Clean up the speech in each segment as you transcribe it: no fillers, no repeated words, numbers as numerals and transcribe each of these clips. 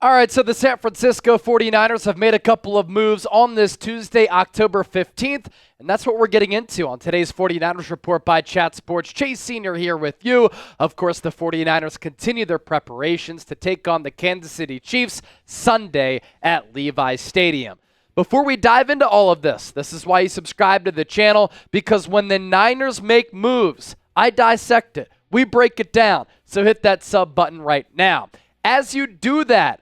All right, so the San Francisco 49ers have made a couple of moves on this Tuesday, October 15th, and that's what we're getting into on today's 49ers Report by Chat Sports. Chase Sr. here with you. Of course, the 49ers continue their preparations to take on the Kansas City Chiefs Sunday at Levi's Stadium. Before we dive into all of this is why you subscribe to the channel, because when the Niners make moves, I dissect it. We break it down, so hit that sub button right now. As you do that,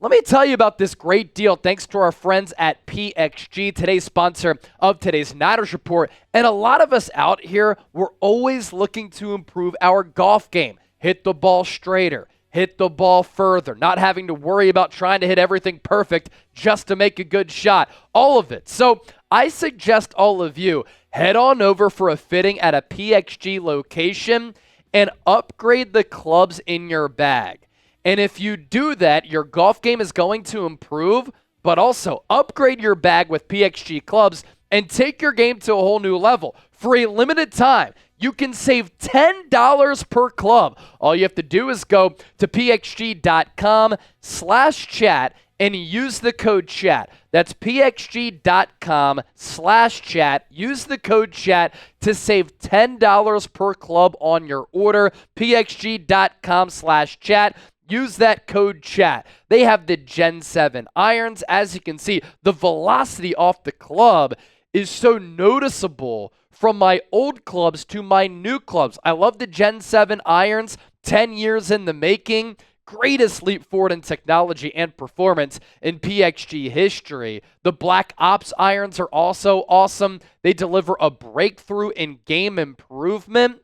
let me tell you about this great deal thanks to our friends at PXG, today's sponsor of today's Niners Report. And a lot of us out here, we're always looking to improve our golf game. Hit the ball straighter, hit the ball further, not having to worry about trying to hit everything perfect just to make a good shot. All of it. So I suggest all of you head on over for a fitting at a PXG location and upgrade the clubs in your bag. And if you do that, your golf game is going to improve, but also upgrade your bag with PXG clubs and take your game to a whole new level. For a limited time, you can save $10 per club. All you have to do is go to pxg.com/chat and use the code chat. That's pxg.com/chat. Use the code chat to save $10 per club on your order. pxg.com/chat. Use that code chat. They have the Gen 7 irons. As you can see, the velocity off the club is so noticeable from my old clubs to my new clubs. I love the Gen 7 irons, 10 years in the making. Greatest leap forward in technology and performance in PXG history. The Black Ops irons are also awesome. They deliver a breakthrough in game improvement.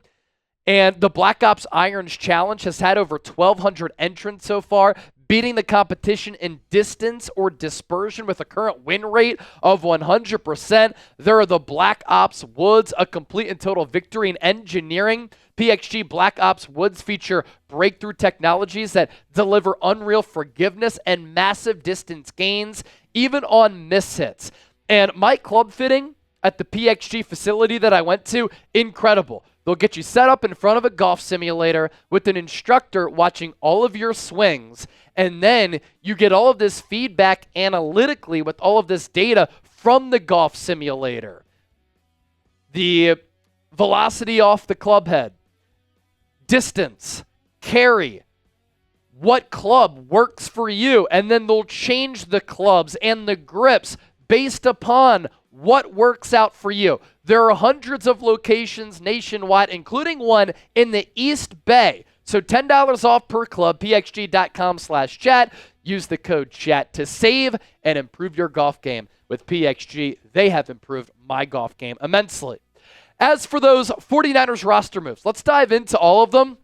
And the Black Ops Irons Challenge has had over 1,200 entrants so far, beating the competition in distance or dispersion with a current win rate of 100%. There are the Black Ops Woods, a complete and total victory in engineering. PXG Black Ops Woods feature breakthrough technologies that deliver unreal forgiveness and massive distance gains, even on mishits. And my club fitting at the PXG facility that I went to, incredible. They'll get you set up in front of a golf simulator with an instructor watching all of your swings, and then you get all of this feedback analytically with all of this data from the golf simulator. The velocity off the club head, distance, carry, what club works for you, and then they'll change the clubs and the grips based upon what works out for you. There are hundreds of locations nationwide, including one in the East Bay. So $10 off per club, pxg.com/chat. Use the code chat to save and improve your golf game. With PXG, they have improved my golf game immensely. As for those 49ers roster moves, let's dive into all of them.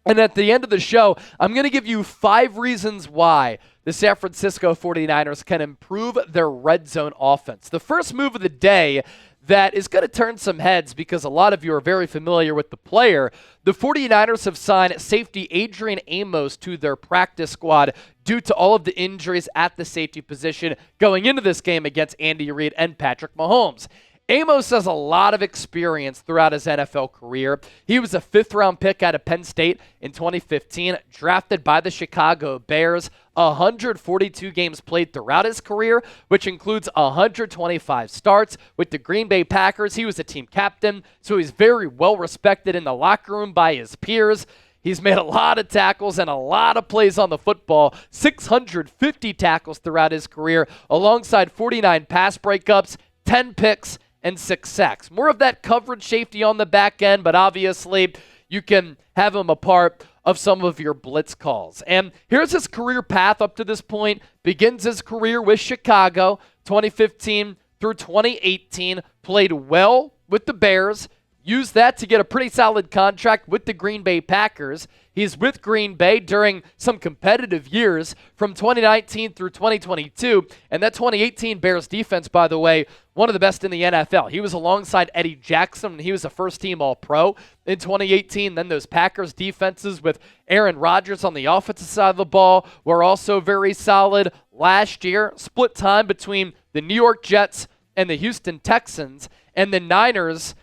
And at the end of the show, I'm going to give you 5 reasons why the San Francisco 49ers can improve their red zone offense. The first move of the day that is going to turn some heads because a lot of you are very familiar with the player. The 49ers have signed safety Adrien Amos to their practice squad due to all of the injuries at the safety position going into this game against Andy Reid and Patrick Mahomes. Amos has a lot of experience throughout his NFL career. He was a 5th-round pick out of Penn State in 2015, drafted by the Chicago Bears. 142 games played throughout his career, which includes 125 starts. With the Green Bay Packers, he was a team captain, so he's very well respected in the locker room by his peers. He's made a lot of tackles and a lot of plays on the football, 650 tackles throughout his career, alongside 49 pass breakups, 10 picks, and 6 sacks. More of that coverage safety on the back end, but obviously you can have him a part of some of your blitz calls. And here's his career path up to this point. Begins his career with Chicago, 2015 through 2018. Played well with the Bears. Used that to get a pretty solid contract with the Green Bay Packers. He's with Green Bay during some competitive years from 2019 through 2022. And that 2018 Bears defense, by the way, one of the best in the NFL. He was alongside Eddie Jackson, and he was a first-team All-Pro in 2018. Then those Packers defenses with Aaron Rodgers on the offensive side of the ball were also very solid. Last year, split time between the New York Jets and the Houston Texans, and the Niners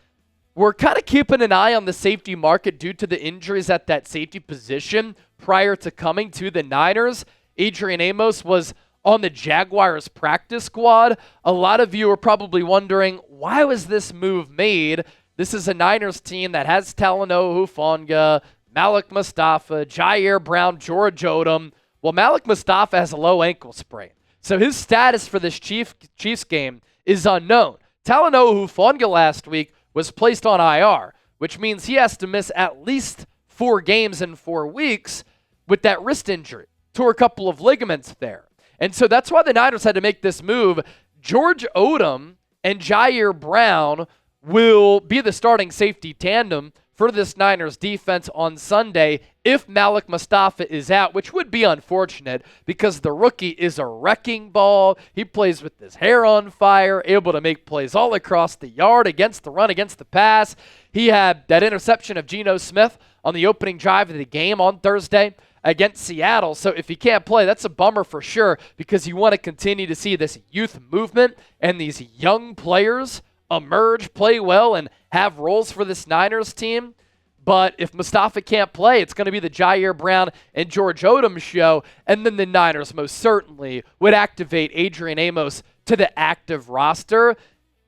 we're kind of keeping an eye on the safety market due to the injuries at that safety position prior to coming to the Niners. Adrien Amos was on the Jaguars practice squad. A lot of you are probably wondering, why was this move made? This is a Niners team that has Talanoa Hufanga, Malik Mustafa, Jair Brown, George Odom. Well, Malik Mustafa has a low ankle sprain, so his status for this Chiefs game is unknown. Talanoa Hufanga last week was placed on IR, which means he has to miss at least 4 games in 4 weeks with that wrist injury. Tore a couple of ligaments there. And so that's why the Niners had to make this move. George Odom and Jair Brown will be the starting safety tandem for this Niners defense on Sunday if Malik Mustafa is out, which would be unfortunate because the rookie is a wrecking ball. He plays with his hair on fire, able to make plays all across the yard against the run, against the pass. He had that interception of Geno Smith on the opening drive of the game on Thursday against Seattle. So if he can't play, that's a bummer for sure because you want to continue to see this youth movement and these young players emerge, play well, and have roles for this Niners team. But if Mustafa can't play, it's going to be the Jair Brown and George Odom show, and then the Niners most certainly would activate Adrien Amos to the active roster.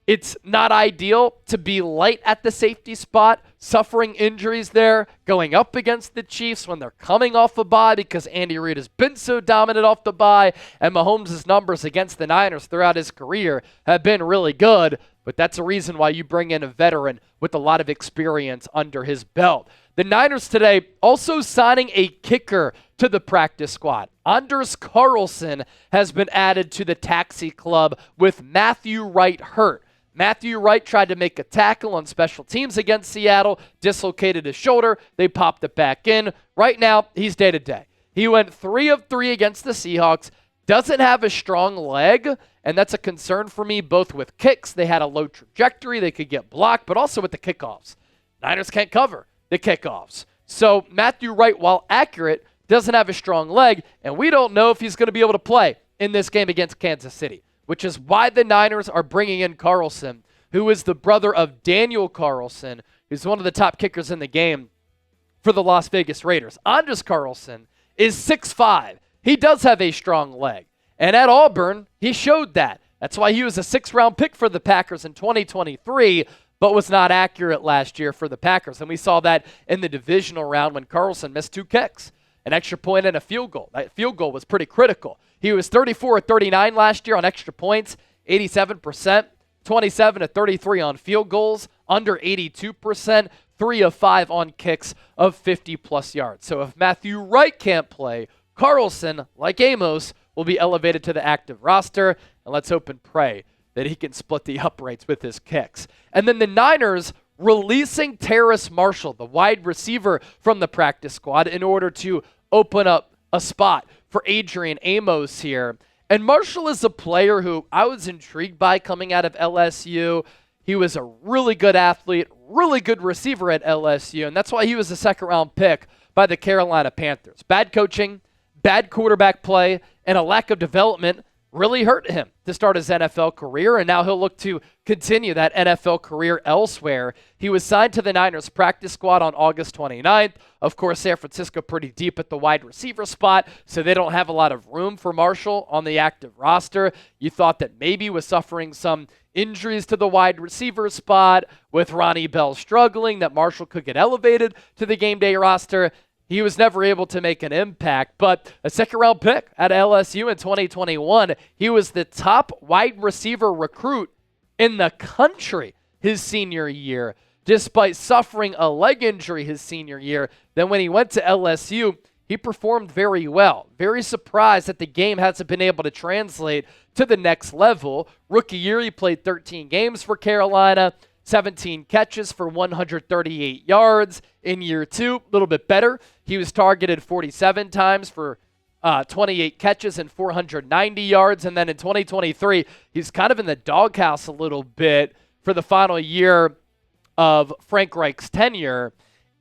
It's not ideal to be light at the safety spot, suffering injuries there, going up against the Chiefs when they're coming off a bye because Andy Reid has been so dominant off the bye, and Mahomes' numbers against the Niners throughout his career have been really good, but that's a reason why you bring in a veteran with a lot of experience under his belt. The Niners today also signing a kicker to the practice squad. Anders Carlson has been added to the taxi club with Matthew Wright hurt. Matthew Wright tried to make a tackle on special teams against Seattle, dislocated his shoulder. They popped it back in. Right now, he's day-to-day. He went 3 of 3 against the Seahawks, doesn't have a strong leg, and that's a concern for me both with kicks. They had a low trajectory. They could get blocked, but also with the kickoffs. Niners can't cover the kickoffs. So Matthew Wright, while accurate, doesn't have a strong leg, and we don't know if he's going to be able to play in this game against Kansas City, which is why the Niners are bringing in Carlson, who is the brother of Daniel Carlson, who's one of the top kickers in the game for the Las Vegas Raiders. Anders Carlson is 6'5". He does have a strong leg. And at Auburn, he showed that. That's why he was a 6th-round pick for the Packers in 2023, but was not accurate last year for the Packers. And we saw that in the divisional round when Carlson missed 2 kicks, an extra point and a field goal. That field goal was pretty critical. He was 34 of 39 last year on extra points, 87%, 27 of 33 on field goals, under 82%, 3 of 5 on kicks of 50-plus yards. So if Matthew Wright can't play, Carlson, like Amos, will be elevated to the active roster, and let's hope and pray that he can split the uprights with his kicks. And then the Niners releasing Terrace Marshall, the wide receiver from the practice squad, in order to open up a spot for Adrien Amos here. And Marshall is a player who I was intrigued by coming out of LSU. He was a really good athlete, really good receiver at LSU, and that's why he was a 2nd-round pick by the Carolina Panthers. Bad coaching, bad quarterback play, and a lack of development really hurt him to start his NFL career, and now he'll look to continue that NFL career elsewhere. He was signed to the Niners practice squad on August 29th. Of course, San Francisco pretty deep at the wide receiver spot, so they don't have a lot of room for Marshall on the active roster. You thought that maybe was suffering some injuries to the wide receiver spot, with Ronnie Bell struggling, that Marshall could get elevated to the game day roster. He was never able to make an impact, but a 2nd-round pick at LSU in 2021. He was the top wide receiver recruit in the country his senior year, despite suffering a leg injury his senior year. Then when he went to LSU, he performed very well. Very surprised that the game hasn't been able to translate to the next level. Rookie year, he played 13 games for Carolina, 17 catches for 138 yards. In year 2, a little bit better. He was targeted 47 times for 28 catches and 490 yards. And then in 2023, he's kind of in the doghouse a little bit for the final year of Frank Reich's tenure.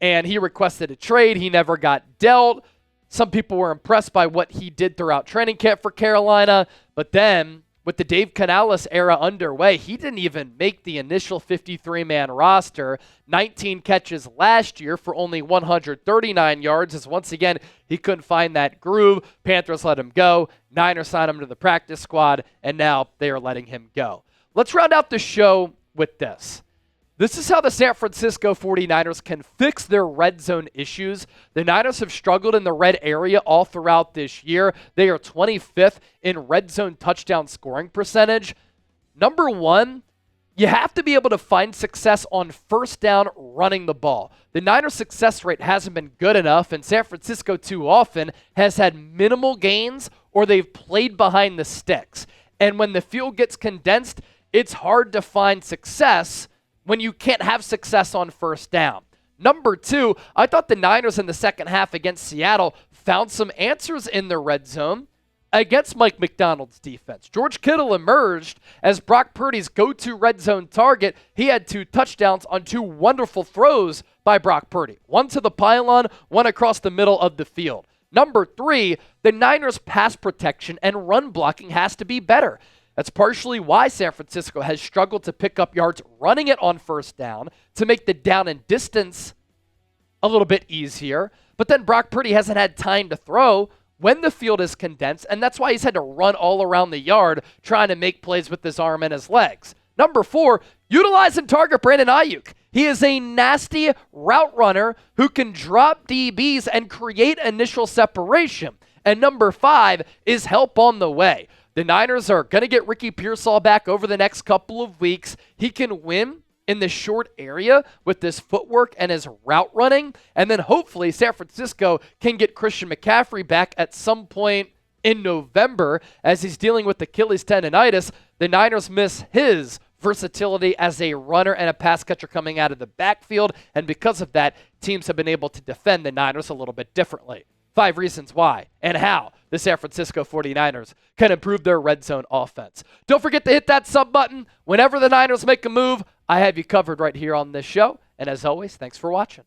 And he requested a trade. He never got dealt. Some people were impressed by what he did throughout training camp for Carolina. But then with the Dave Canales era underway, he didn't even make the initial 53-man roster. 19 catches last year for only 139 yards, as once again, he couldn't find that groove. Panthers let him go. Niners signed him to the practice squad, and now they are letting him go. Let's round out the show with this. This is how the San Francisco 49ers can fix their red zone issues. The Niners have struggled in the red area all throughout this year. They are 25th in red zone touchdown scoring percentage. Number one, you have to be able to find success on first down running the ball. The Niners' success rate hasn't been good enough, and San Francisco too often has had minimal gains or they've played behind the sticks. And when the field gets condensed, it's hard to find success when you can't have success on first down. Number two, I thought the Niners in the second half against Seattle found some answers in the red zone against Mike McDonald's defense. George Kittle emerged as Brock Purdy's go-to red zone target. He had 2 touchdowns on 2 wonderful throws by Brock Purdy. One to the pylon, one across the middle of the field. Number three, the Niners' pass protection and run blocking has to be better. That's partially why San Francisco has struggled to pick up yards running it on first down to make the down and distance a little bit easier. But then Brock Purdy hasn't had time to throw when the field is condensed, and that's why he's had to run all around the yard trying to make plays with his arm and his legs. Number four, utilize and target Brandon Ayuk. He is a nasty route runner who can drop DBs and create initial separation. And number five is help on the way. The Niners are going to get Ricky Pearsall back over the next couple of weeks. He can win in the short area with this footwork and his route running. And then hopefully San Francisco can get Christian McCaffrey back at some point in November as he's dealing with Achilles tendonitis. The Niners miss his versatility as a runner and a pass catcher coming out of the backfield. And because of that, teams have been able to defend the Niners a little bit differently. 5 reasons why and how the San Francisco 49ers can improve their red zone offense. Don't forget to hit that sub button. Whenever the Niners make a move, I have you covered right here on this show. And as always, thanks for watching.